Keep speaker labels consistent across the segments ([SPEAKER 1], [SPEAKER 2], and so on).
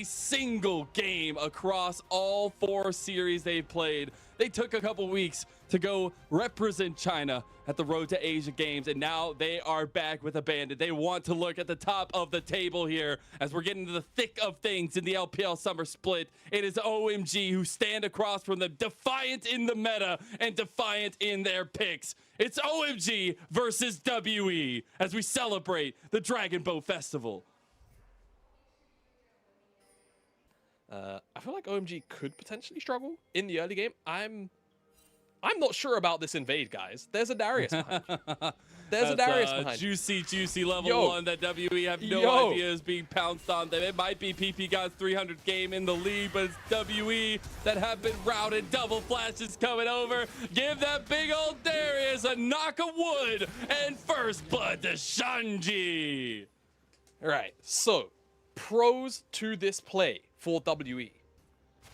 [SPEAKER 1] single game across all 4 series they've played. They took a couple weeks to go represent China at the Road to Asia Games, and now they are back with a bandit. They want to look at the top of the table here as we're getting to the thick of things in the LPL Summer Split. It is OMG who stand across from them, defiant in the meta and defiant in their picks. It's OMG versus WE as we celebrate the Dragon Boat Festival.
[SPEAKER 2] I feel like OMG could potentially struggle in the early game. I'm not sure about this invade, guys. There's a Darius behind. There's a Darius behind.
[SPEAKER 1] Juicy level 1 that WE have no idea is being pounced on them. It might be PP God's 300 game in the league, but it's WE that have been routed. Double flashes coming over. Give that big old Darius a knock of wood and first blood to Shanji.
[SPEAKER 2] All right, so pros to this play for WE.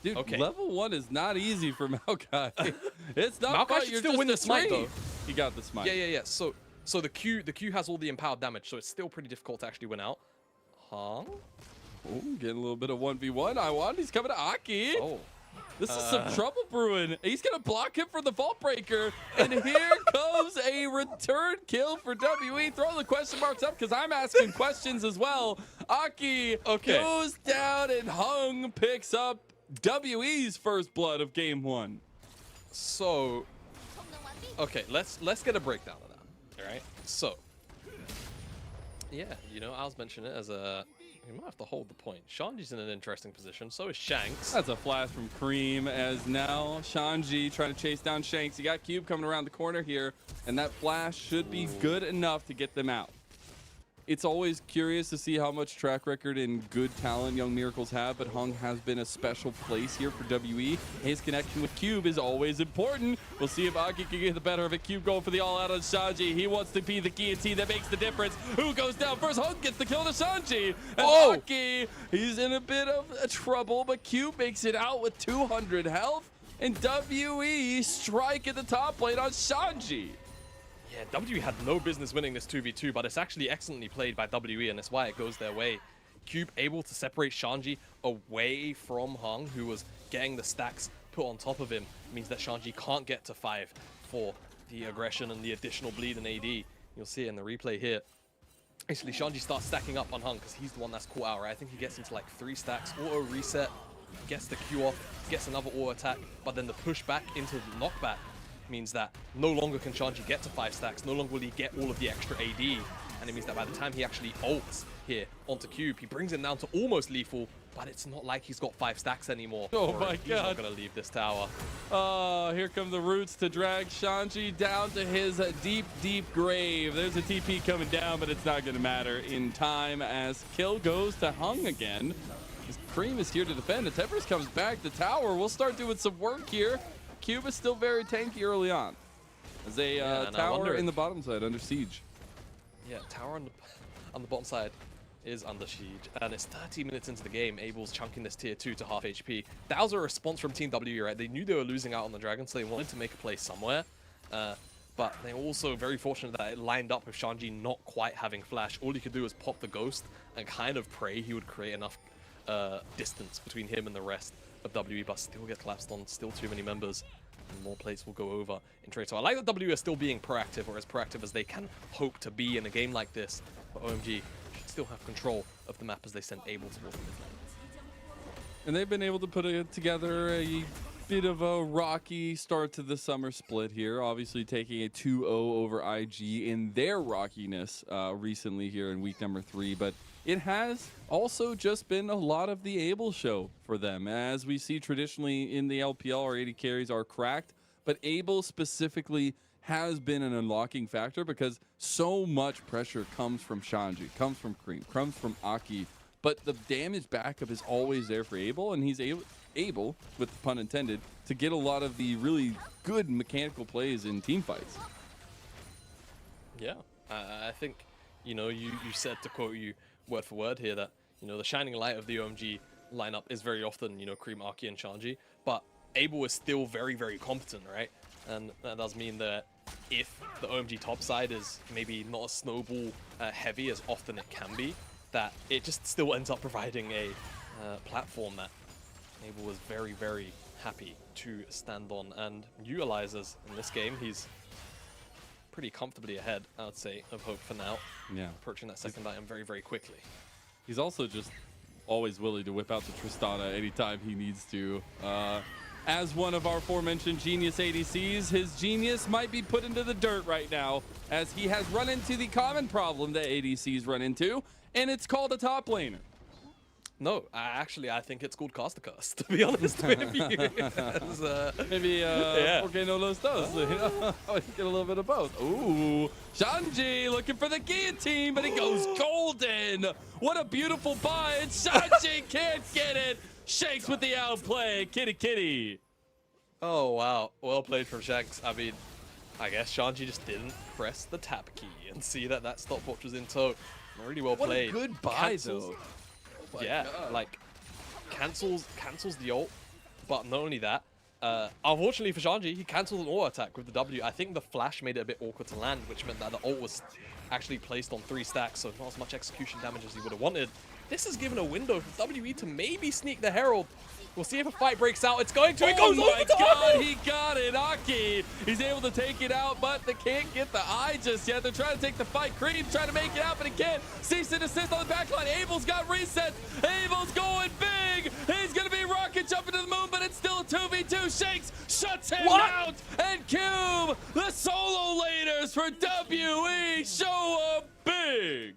[SPEAKER 1] Dude, level 1 is not easy for Maokai. It's not
[SPEAKER 2] Maokai should still win the smite though.
[SPEAKER 1] He got the smite.
[SPEAKER 2] Yeah. So the Q has all the empowered damage, so it's still pretty difficult to actually win out. Hong?
[SPEAKER 1] Oh, getting a little bit of 1v1. He's coming to Aki.
[SPEAKER 2] Oh.
[SPEAKER 1] This is some trouble brewing. He's going to block him for the Vault Breaker. And here comes a return kill for WE. Throw the question marks up because I'm asking questions as well. Aki goes down and Hung picks up WE's first blood of game 1.
[SPEAKER 2] So, okay, let's get a breakdown of that. All right. So, yeah, you know, I was mentioning it as a. We might have to hold the point. Shanji's in an interesting position. So is Shanks.
[SPEAKER 1] That's a flash from Cream as now Shanji trying to chase down Shanks. You got Cube coming around the corner here, and that flash should be good enough to get them out. It's always curious to see how much track record and good talent Young Miracles have, but Hung has been a special place here for WE. His connection with Cube is always important. We'll see if Aki can get the better of it. Cube going for the all-out on Shanji. He wants to be the guillotine that makes the difference. Who goes down first? Hung gets the kill to Shanji. And Aki, he's in a bit of trouble, but Cube makes it out with 200 health. And WE strike at the top lane on Shanji.
[SPEAKER 2] Yeah, WE had no business winning this 2v2, but it's actually excellently played by WE, and that's why it goes their way. Cube able to separate Shanji away from Hung, who was getting the stacks put on top of him. It means that Shanji can't get to 5 for the aggression and the additional bleed and AD. You'll see it in the replay here. Basically, Shanji starts stacking up on Hung because he's the one that's caught out, right? I think he gets into like 3 stacks, auto reset, gets the Q off, gets another auto attack, but then the push back into the knockback means that no longer can Shanji get to 5 stacks, no longer will he get all of the extra AD, and it means that by the time he actually ults here onto Cube, he brings him down to almost lethal, but it's not like he's got 5 stacks anymore.
[SPEAKER 1] Oh my God.
[SPEAKER 2] He's not going to leave this tower.
[SPEAKER 1] Here come the roots to drag Shanji down to his deep grave. There's a TP coming down, but it's not going to matter in time as kill goes to Hung again. Cream is here to defend. The Tempest comes back. The tower will start doing some work here. Cube is still very tanky early on. As a tower in the bottom side under siege.
[SPEAKER 2] Yeah, tower on the bottom side is under siege. And it's 30 minutes into the game. Abel's chunking this tier 2 to half HP. That was a response from Team W, right? They knew they were losing out on the Dragon, so they wanted to make a play somewhere. But they're also very fortunate that it lined up with Shanji not quite having flash. All he could do was pop the ghost and kind of pray he would create enough distance between him and the rest of WE, but still get collapsed on, still too many members, and more plates will go over in trade. So I like that WE are still being proactive, or as proactive as they can hope to be in a game like this, but OMG should still have control of the map as they send Abel towards the mid lane.
[SPEAKER 1] And they've been able to put together a bit of a rocky start to the summer split here, obviously taking a 2-0 over IG in their rockiness recently here in week number 3, but it has also just been a lot of the Abel show for them. As we see traditionally in the LPL, our 80 carries are cracked, but Abel specifically has been an unlocking factor because so much pressure comes from Shanji, comes from Cream, comes from Aki, but the damage backup is always there for Abel, and he's able, with the pun intended, to get a lot of the really good mechanical plays in team fights.
[SPEAKER 2] Yeah, I think, you know, you said, to quote you word for word here, that, you know, the shining light of the OMG lineup is very often, you know, Cream, Aki, and Shanji, but Abel is still very, very competent, right? And that does mean that if the OMG top side is maybe not as snowball heavy as often it can be, that it just still ends up providing a platform that Abel was very, very happy to stand on and utilizes in this game. He's pretty comfortably ahead, I would say, of Hope for now.
[SPEAKER 1] Yeah.
[SPEAKER 2] Approaching that second item very, very quickly.
[SPEAKER 1] He's also just always willing to whip out the Tristana anytime he needs to. As one of our aforementioned genius ADCs, his genius might be put into the dirt right now, as he has run into the common problem that ADCs run into, and it's called a top laner.
[SPEAKER 2] No, I think it's called Caster Curse, to be honest with you.
[SPEAKER 1] Maybe porque no los dos. You know? Get a little bit of both. Ooh, Shanji looking for the guillotine, but he goes golden. What a beautiful buy, and Shanji can't get it. Shanks with the outplay, kitty.
[SPEAKER 2] Oh, wow. Well played from Shanks. I mean, I guess Shanji just didn't press the tab key and see that that stopwatch was in tow. Really well played.
[SPEAKER 1] What a good buy, though.
[SPEAKER 2] Yeah, like cancels the ult, but not only that, unfortunately for Shanji, he cancelled an auto attack with the W. I think the flash made it a bit awkward to land, which meant that the ult was actually placed on 3 stacks, so not as much execution damage as he would have wanted. This has given a window for WE to maybe sneak the Herald. We'll see if a fight breaks out. It's going to. It goes over to
[SPEAKER 1] God, he got it. Aki, he's able to take it out, but they can't get the eye just yet. They're trying to take the fight. Cream trying to make it out, but he can't. Cease and desist on the backline. Abel's got resets. Abel's going big. He's going to be rocket jumping to the moon, but it's still a 2v2. Shanks shuts him out. And Cube, the solo laners for WE show up big.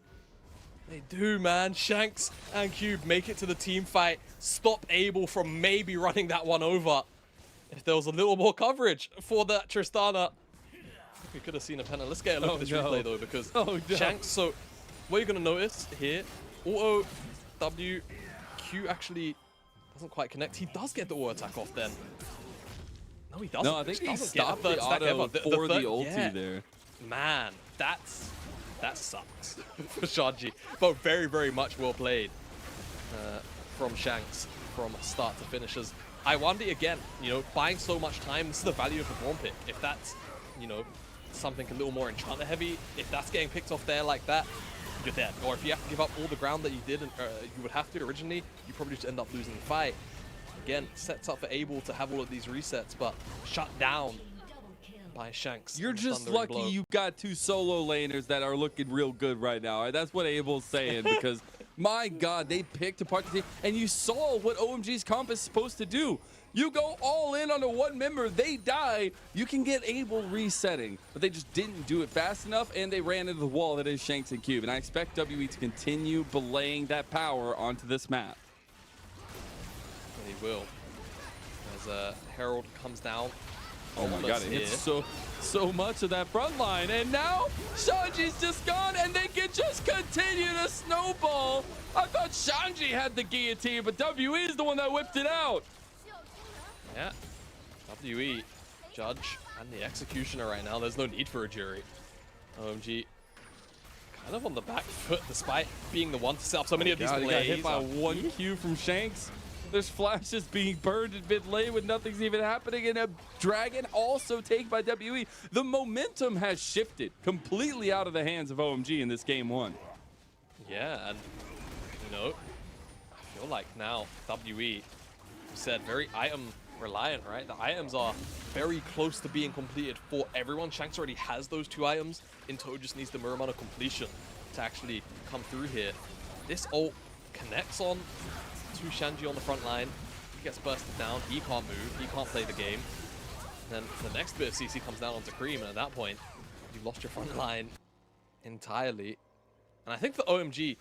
[SPEAKER 2] They do, man. Shanks and Cube make it to the team fight. Stop Abel from maybe running that one over. If there was a little more coverage for that Tristana, we could have seen a penalty. Let's get a look at this replay, though, because Shanks, so what you're going to notice here, auto W, Q actually doesn't quite connect. He does get the auto attack off then. No, he doesn't.
[SPEAKER 1] No, I think he stopped the auto for the ulti there.
[SPEAKER 2] Man, that sucks for Shanji, but very, very much well played from Shanks from start to finish. As Iwandi, again, you know, buying so much time, this is the value of the Braum pick. If that's, you know, something a little more Enchanter heavy, if that's getting picked off there like that, you're dead. Or if you have to give up all the ground that you did, and you would have to originally, you probably just end up losing the fight. Again, sets up for Abel to have all of these resets, but shut down by Shanks.
[SPEAKER 1] You're just lucky you got 2 solo laners that are looking real good right now. That's what Abel's saying, because my God, they picked apart the team, and you saw what OMG's comp is supposed to do. You go all in on a 1 member, they die, you can get Abel resetting, but they just didn't do it fast enough, and they ran into the wall that is Shanks and Cube, and I expect WE to continue belaying that power onto this map.
[SPEAKER 2] And he will. As Herald comes down.
[SPEAKER 1] Oh my God, it hits so much of that front line. And now Shanji's just gone, and they can just continue to snowball. I thought Shanji had the guillotine, but WE is the one that whipped it out.
[SPEAKER 2] Yeah, WE, Judge, and the Executioner right now. There's no need for a jury. OMG kind of on the back foot, despite being the one to set up so many of these plays.
[SPEAKER 1] He got hit by 1 Q from Shanks. There's flashes being burned in mid lane when nothing's even happening, and a dragon also taken by WE. The momentum has shifted completely out of the hands of OMG in this game 1.
[SPEAKER 2] Yeah, and you know, I feel like now WE said very item reliant, right? The items are very close to being completed for everyone. Shanks already has those 2 items. Into just needs the mirror amount of completion to actually come through here. This ult connects on to Shanji on the front line. He gets bursted down. He can't move. He can't play the game. Then the next bit of CC comes down onto Cream, and at that point, you've lost your front line entirely. And I think for OMG,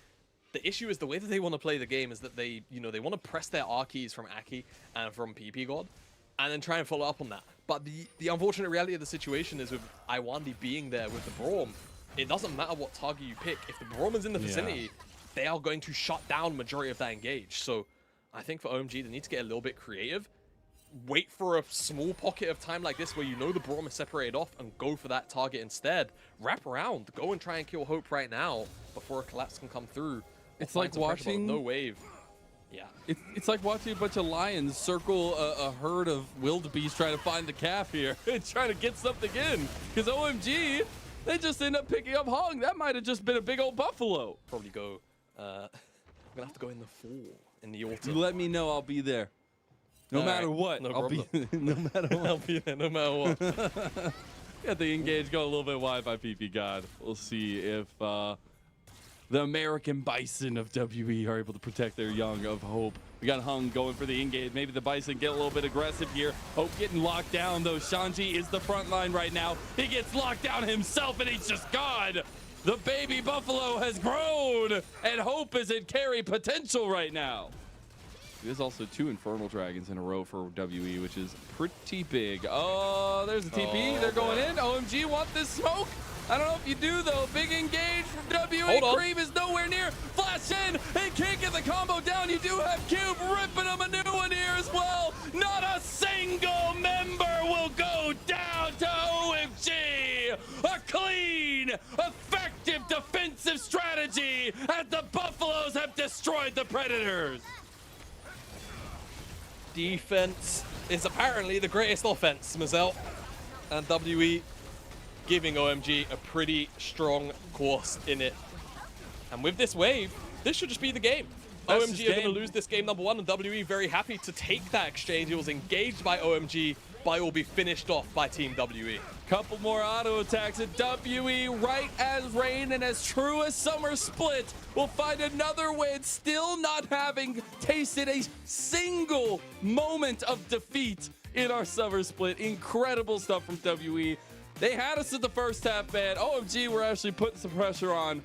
[SPEAKER 2] the issue is the way that they want to play the game is that they, you know, they want to press their R keys from Aki and from PP God, and then try and follow up on that. But the unfortunate reality of the situation is with Iwandi being there with the Braum, it doesn't matter what target you pick. If the Braum is in the vicinity, they are going to shut down majority of that engage. So I think for OMG, they need to get a little bit creative. Wait for a small pocket of time like this where you know the Braum is separated off and go for that target instead. Wrap around. Go and try and kill Hope right now before a collapse can come through.
[SPEAKER 1] It's like watching
[SPEAKER 2] no wave. Yeah.
[SPEAKER 1] It's like watching a bunch of lions circle a herd of wildebeest trying to find the calf here and trying to get something in. Because OMG, they just end up picking up Hong. That might have just been a big old buffalo.
[SPEAKER 2] Probably go. I'm gonna have to go in the 4 in the
[SPEAKER 1] You
[SPEAKER 2] autumn.
[SPEAKER 1] let me know, I'll be there. No
[SPEAKER 2] All
[SPEAKER 1] matter
[SPEAKER 2] right,
[SPEAKER 1] what,
[SPEAKER 2] no
[SPEAKER 1] I'll be no matter what.
[SPEAKER 2] I'll be there no matter what.
[SPEAKER 1] Got the engage go a little bit wide by PP God. We'll see if the American Bison of WE are able to protect their young of Hope. We got Hung going for the engage. Maybe the Bison get a little bit aggressive here. Hope getting locked down, though. Shanji is the front line right now. He gets locked down himself, and he's just gone. The baby Buffalo has grown, and Hope is in carry potential right now. There's also 2 Infernal Dragons in a row for WE, which is pretty big. Oh, there's a TP.
[SPEAKER 2] Oh,
[SPEAKER 1] They're going in. OMG want this smoke. I don't know if you do, though. Big engage from WE.
[SPEAKER 2] Hold on.
[SPEAKER 1] Cream is nowhere near. Flash in and can't get the combo down. You do have Cube ripping him a new one here as well. Not a single member will go down to OMG. A clean, effective defensive strategy as the Buffaloes have destroyed the Predators.
[SPEAKER 2] Defense is apparently the greatest offense, Mazel. And WE giving OMG a pretty strong course in it. And with this wave, this should just be the game.
[SPEAKER 1] That's
[SPEAKER 2] OMG
[SPEAKER 1] this
[SPEAKER 2] are going to
[SPEAKER 1] game.
[SPEAKER 2] lose this game number 1, and WE very happy to take that exchange. It was engaged by OMG, but it will be finished off by Team WE.
[SPEAKER 1] Couple more auto attacks at WE, right as rain and as true as summer split. We'll find another win, still not having tasted a single moment of defeat in our summer split. Incredible stuff from WE. They had us in the first half, man. OMG were actually putting some pressure on.